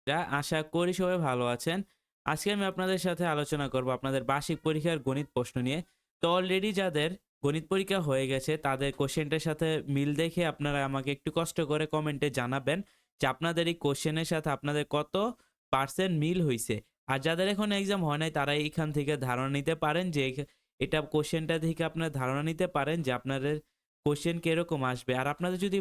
একটা। আশা করি সবাই ভালো আছেন। আজকে আমি আপনাদের সাথে আলোচনা করব আপনাদের বার্ষিক পরীক্ষার গণিত প্রশ্ন নিয়ে। তো অলরেডি যাদের গণিত পরীক্ষা হয়ে গেছে তাদের কোয়েশ্চেনটার সাথে মিল দেখে আপনারা আমাকে একটু কষ্ট করে কমেন্টে জানাবেন যে আপনাদের এই কোয়েশ্চেনের সাথে আপনাদের কত পার্সেন্ট মিল হইছে। আর যাদের এখনো এক্সাম হয় নাই তারা এইখান থেকে ধারণা নিতে পারেন যে এটা কোয়েশ্চেনটা থেকে আপনারা ধারণা নিতে পারেন যে আপনাদের কোয়েশ্চেন কিরকম আসবে। আর আপনাদের যদি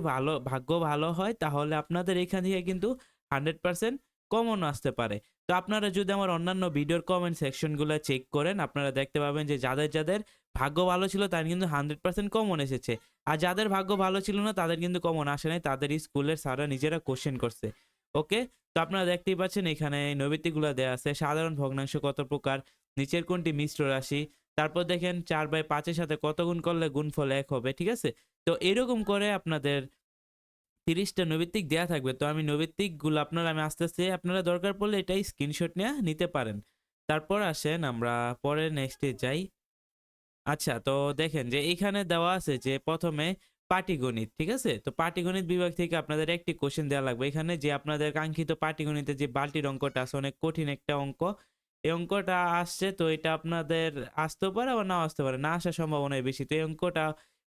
ভাগ্য ভালো হয় তাহলে আপনাদের এখান থেকে কিন্তু 100% কমন আসতে পারে। তো আপনারা যদি আমার অন্যান্য ভিডিওর কমেন্ট সেকশনগুলো চেক করেন, আপনারা দেখতে পাবেন যে যাদের ভাগ্য ভালো ছিল তার কিন্তু 100% কমন এসেছে। আর যাদের ভাগ্য ভালো ছিল না তাদের কিন্তু কমন আসে নাই। তাদের স্কুলের স্যাররা নিজেরা কোয়েশ্চেন করছে। ওকে? তো আপনারা দেখতেই পাচ্ছেন এখানে নৈবেতিকগুলো দেয়া আছে। সাধারণ ভগ্নাংশ কত প্রকার? নিচের কোনটি মিশ্র রাশি? তারপর দেখেন 4/5 এর সাথে কত গুণ করলে গুণফল 1 হবে। ঠিক আছে? তো এরকম করে আপনাদের 30 টা নৈবেত্তিক দেয়া থাকবে। তো আমি নৈবেত্তিকগুলো আমি আস্তে, আস্তে আপনারা দরকার পড়লে এটাই স্ক্রিনশট নিয়ে নিতে পারেন। তারপর আসেন আমরা পরের নেক্সটে যাই। আচ্ছা তো দেখেন যে এইখানে দেওয়া আছে যে ১ম এ পাটিগণিত, ঠিক আছে? তো পাটিগণিত বিভাগ থেকে আপনাদের একটি কোয়েশ্চেন দেয়া লাগবে। এখানে যে আপনাদের কাঙ্ক্ষিত পাটিগণিতের যে বাল্টির অঙ্কটা আছে অনেক কঠিন একটা অঙ্ক। এই অঙ্কটা আসছে তো এটা আপনাদের আসতেও পারে আবার নাও আসতে পারে। না আসার সম্ভাবনাই বেশি। তো এই অঙ্কটা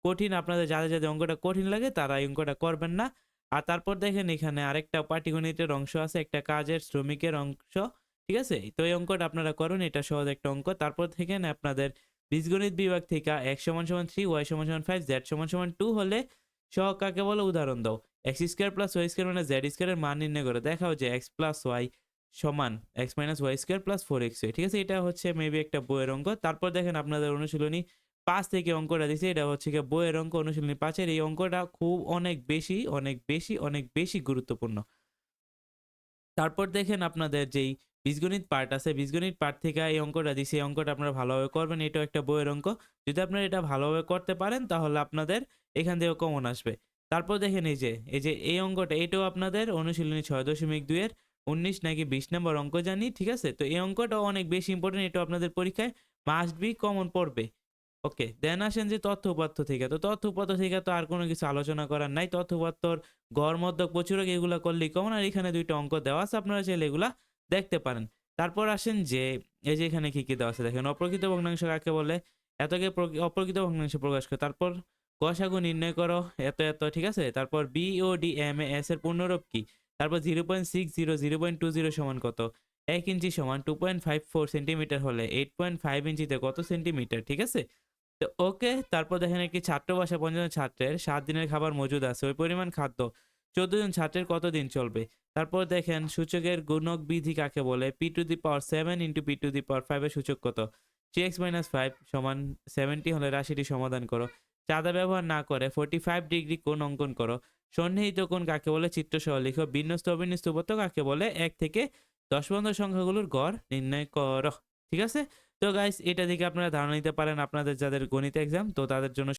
কঠিন আপনাদের যাদের অঙ্কটা কঠিন লাগে তারা এই অঙ্কটা করবেন না। আর তারপর দেখেন এখানে আরেকটা পাটিগণিতের অংশ আছে, একটা কাজের শ্রমিকের অংশ। ঠিক আছে? তো এই অঙ্কটা আপনারা করুন। এটা সহজ একটা অঙ্ক। তারপর দেখেন আপনাদের বীজগণিত বিভাগ থেকে x = 3, y = 5, z = 2 হলে সহগ কাকে বলে উদাহরণ দাও। x² + y² - z² এর মান নির্ণয় করো। দেখাও যে x + y সমান x - y² + 4xy। ঠিক আছে? এটা হচ্ছে মেবি একটা বইয়ের অঙ্ক। তারপর দেখেন আপনাদের অনুশীলনী ৫ থেকে অঙ্কটা দিছে। এটা হচ্ছে গিয়ে বইয়ের অঙ্ক অনুশীলনী ৫ এর এই অঙ্কটা খুব অনেক বেশি গুরুত্বপূর্ণ। তারপর দেখেন আপনাদের যেই বীজগণিত পার্ট আছে, বীজগণিত পার্ট থেকে এই অঙ্কটা দিছি, এই অঙ্কটা আপনারা ভালোভাবে করবেন। এটাও একটা বইয়ের অঙ্ক। যদি আপনারা এটা ভালোভাবে করতে পারেন তাহলে আপনাদের এখান থেকেও কমন আসবে। তারপর দেখেন এই যে এই অঙ্কটা এটাও আপনাদের অনুশীলনী ৬.২ এর ১৯ নাকি ২০ নম্বর অঙ্ক জানি। ঠিক আছে? তো এই অঙ্কটাও অনেক বেশি ইম্পোর্টেন্ট। এটাও আপনাদের পরীক্ষায় মাস্ট বি কমন পড়বে। ওকে। দেন আসেন যে তথ্য উপাত্ত থেকে। তো তথ্য উপাত্ত থেকে তো আর কোনো কিছু আলোচনা করার নাই। তথ্য উপাত্তর গড়, মধ্যক, প্রচুরক এগুলা করলেই কমন। আর এখানে ২ টা অঙ্ক দেওয়া আছে। আপনারা চাইলে এগুলা দেখতে পারেন। তারপর আসেন যে এই যে এখানে কি দেওয়া আছে দেখেন। অপ্রকৃত ভগ্নাংশ কাকে বলে? এতকে অপ্রকৃত ভগ্নাংশ প্রকাশ করে। তারপর গসাগু নির্ণয় করো এত। ঠিক আছে? তারপর BOD MAS এর পূর্ণরূপ কি? তারপর 0.60 0.20 সমান কত? ১ ইঞ্চি সমান 2.54 সেন্টিমিটার হলে 8.5 ইঞ্চিতে কত সেন্টিমিটার? ঠিক আছে? তো ওকে, তারপর দেখেন একটি ছাত্রবাসায় ৫০ জন ছাত্রের ৭ দিনের খাবার মজুদ আছে। ওই পরিমাণ খাদ্য ১৪ জন ছাত্রের কতদিন চলবে? তারপর দেখেন সূচকের গুণক বিধি কাকে বলে? p⁻7 * p⁻5 এর সূচক কত? 3x - 5 = 70 হলে রাশিটি সমাধান করো। চাঁদা ব্যবহার না করে 45 ডিগ্রি কোণ অঙ্কন করো। সন্নিহিত কোণ কাকে বলে? চিত্রসহ লিখো। বিন্যস্ত অবিন্যস্ত উপপাদ্য কাকে বলে? ১ থেকে ১০ পর্যন্ত সংখ্যাগুলোর গড় নির্ণয় করো। ঠিক আছে? তো গাইস এটা থেকে আপনারা ধারণা নিতে পারেন আপনাদের যাদের গণিত এক্সাম তো তাদের জন্য